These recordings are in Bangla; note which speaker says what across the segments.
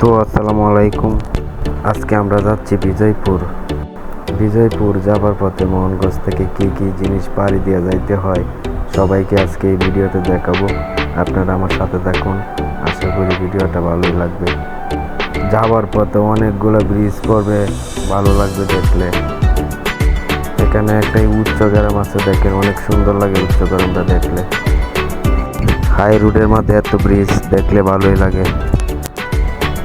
Speaker 1: তো আসসালামু আলাইকুম। আজকে আমরা যাচ্ছি বিজয়পুর। বিজয়পুর যাবার পথে মোহনগঞ্জ থেকে কী কী জিনিস পাড়ি দিয়ে যাইতে হয় সবাইকে আজকে এই ভিডিওতে দেখাবো। আপনারা আমার সাথে থাকুন, আশা করি ভিডিওটা ভালোই লাগবে। যাবার পথে অনেকগুলো ব্রিজ পড়বে, ভালো লাগবে দেখলে। এখানে একটা উচ্চ গ্রাম আছে, দেখেন অনেক সুন্দর লাগে উচ্চ গ্রামটা দেখলে। হাই রোডের মধ্যে এত ব্রিজ দেখলে ভালোই লাগে।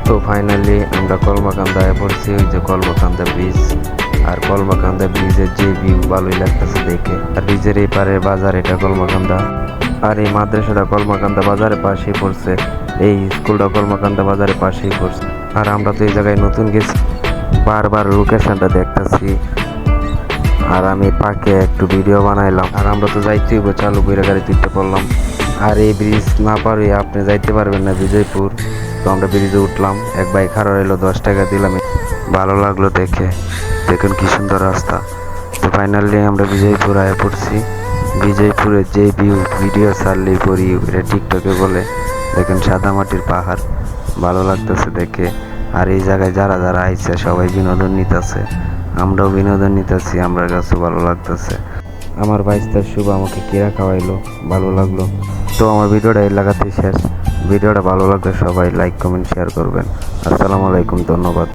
Speaker 1: তো ফাইনালি আমরা কলমাকান্দায় পড়ছি, ওই যে কলমাকান্দা ব্রিজ। আর কলমাকান্দা ব্রিজের যে ভিউ ভালোই লাগতেছে দেখে। আর ব্রিজের এই পারে বাজার, এটা কলমাকান্দা। আর এই মাদ্রাসাটা কলমাকান্দা বাজারের পাশেই পড়ছে, এই স্কুলটা কলমাকান্দা বাজারের পাশেই পড়ছে। আর আমরা তো এই জায়গায় নতুন গেছি, বারবার লোকেশনটা দেখতেছি। আর আমি পাকে একটু ভিডিও বানাইলাম। আর আমরা তো যাইতেই চালু করে গাড়ি তুলতে পারলাম। আর এই ব্রিজ না পারে আপনি যাইতে পারবেন না বিজয়পুর। তো আমরা ব্রিজে উঠলাম, এক বাইক খারাপ রইলো, 10 টাকা দিলাম। ভালো লাগলো দেখে, দেখুন কি সুন্দর রাস্তা। তো ফাইনালি আমরা বিজয়পুর আয়া পড়ছি। বিজয়পুরের যে ভিডিও ছাড়লেই পড়ি এটা টিকটকে বলে। দেখেন সাদা মাটির পাহাড়, ভালো লাগতেছে দেখে। আর এই জায়গায় যারা যারা আইছে সবাই বিনোদন নিতেছে, আমরাও বিনোদন নিতেছি, আমার কাছে ভালো লাগতেছে। আমার বাইস্তার শুভ আমাকে কেরা খাওয়াইলো, ভালো লাগলো। তো আমার ভিডিওটা এই লাগাতেই শেষ। ভিডিওটা ভালো লাগলে সবাই লাইক কমেন্ট শেয়ার করবেন। আসসালামু আলাইকুম, ধন্যবাদ।